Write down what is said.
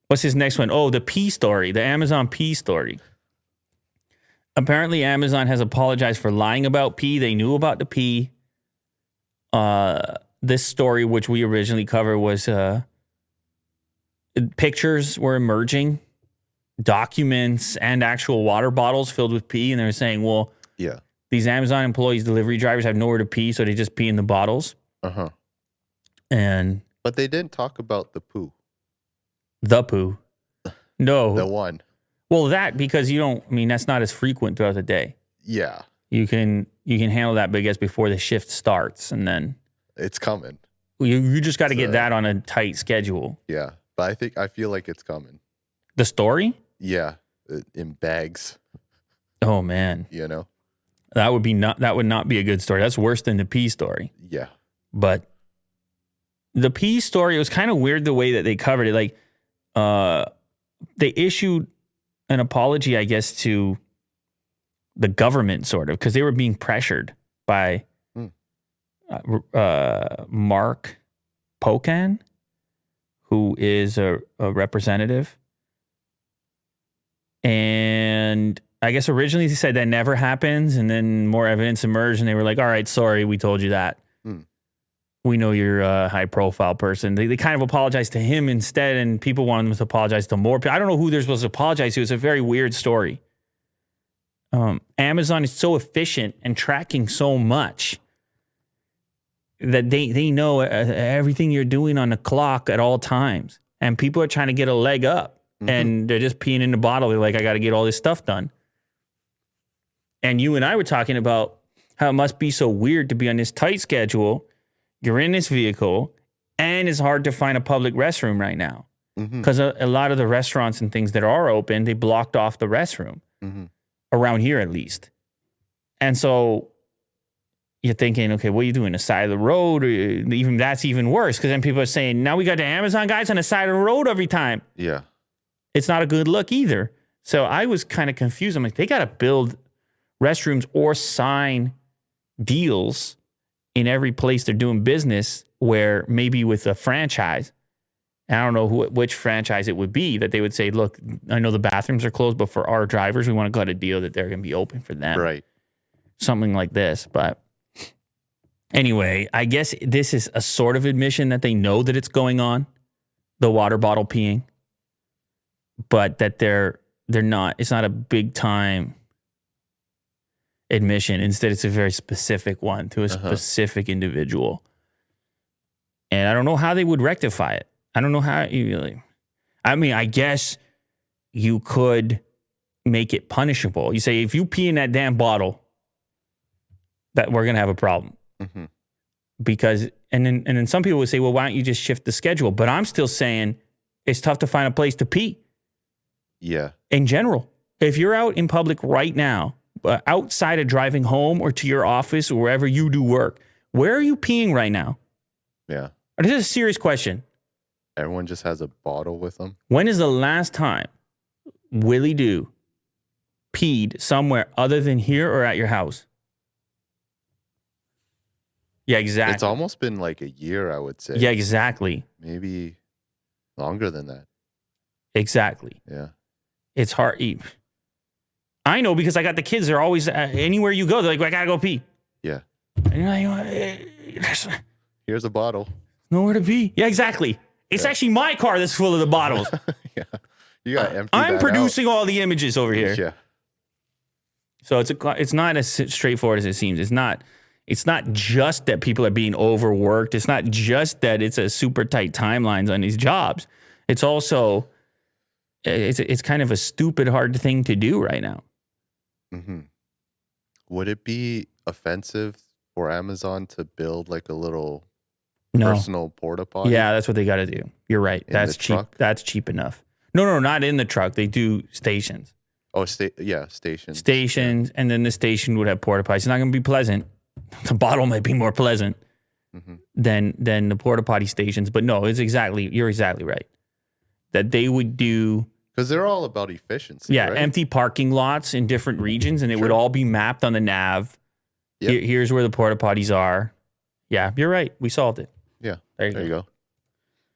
What's his next one? Oh, the pee story, the Amazon pee story. Apparently, Amazon has apologized for lying about pee. They knew about the pee. This story, which we originally covered, was pictures were emerging, documents, and actual water bottles filled with pee. And they were saying, well, yeah, these Amazon employees, delivery drivers have nowhere to pee, so they just pee in the bottles. Uh-huh. But they didn't talk about the poo. The poo. No. The one. Well, because that's not as frequent throughout the day. Yeah. You can handle that, but I guess before the shift starts, and then it's coming. You just got to get that on a tight schedule. Yeah, but I feel like it's coming. The story? Yeah, in bags. Oh man, that would not be a good story. That's worse than the pee story. Yeah, but the pee story, it was kind of weird the way that they covered it. Like, they issued an apology, I guess, to the government, sort of, because they were being pressured by Mark Pocan, who is a representative. And I guess originally they said that never happens, and then more evidence emerged, and they were like, all right, sorry, we told you that. We know you're a high-profile person. They kind of apologized to him instead, and people wanted them to apologize to more people. I don't know who they're supposed to apologize to. It's a very weird story. Amazon is so efficient and tracking so much that they know everything you're doing on the clock at all times. And people are trying to get a leg up, and they're just peeing in the bottle. They're like, I got to get all this stuff done. And you and I were talking about how it must be so weird to be on this tight schedule. You're in this vehicle, and it's hard to find a public restroom right now. Because a lot of the restaurants and things that are open, they blocked off the restroom. Around here, at least. And so you're thinking, okay, what are you doing? The side of the road? Or even that's even worse, because then people are saying, now we got the Amazon guys on the side of the road every time. Yeah. It's not a good look either. So I was kind of confused. I'm like, they got to build restrooms or sign deals in every place they're doing business, where maybe with a franchise, and I don't know which franchise it would be, that they would say, look, I know the bathrooms are closed, but for our drivers, we want to cut a deal that they're going to be open for them. Right. Something like this. But anyway, I guess this is a sort of admission that they know that it's going on, the water bottle peeing, but that they're not, it's not a big time admission. Instead, it's a very specific one to a specific individual. And I don't know how they would rectify it. I don't know how I guess you could make it punishable. You say, if you pee in that damn bottle, that we're going to have a problem. Because, and then some people would say, well, why don't you just shift the schedule? But I'm still saying it's tough to find a place to pee. Yeah. In general, if you're out in public right now, outside of driving home or to your office or wherever you do work, where are you peeing right now? Yeah. This is a serious question. Everyone just has a bottle with them. When is the last time Willie Doo peed somewhere other than here or at your house? Yeah, exactly. It's almost been like a year, I would say. Yeah, exactly. Maybe longer than that. Exactly. Yeah. It's hard. I know, because I got the kids. They're always, anywhere you go, they're like, I got to go pee. Yeah. And you're like, here's a bottle. Nowhere to pee. Yeah, exactly. It's actually my car that's full of the bottles. Yeah. You got empty. I'm producing all the images over here. Yeah. So it's not as straightforward as it seems. It's not just that people are being overworked. It's not just that it's a super tight timelines on these jobs. It's also, it's kind of a stupid, hard thing to do right now. Would it be offensive for Amazon to build like a little personal porta potty? Yeah, that's what they got to do. You're right. That's cheap. Truck? That's cheap enough. No, not in the truck. They do stations. Oh, stations. Stations, and then the station would have porta potties. It's not going to be pleasant. The bottle might be more pleasant than the porta potty stations. But no, you're exactly right. That they would do. Because they're all about efficiency. Yeah, right? empty parking lots in different regions, and it would all be mapped on the nav. Yep. Here's where the porta potties are. Yeah, you're right. We solved it. Yeah. There you go.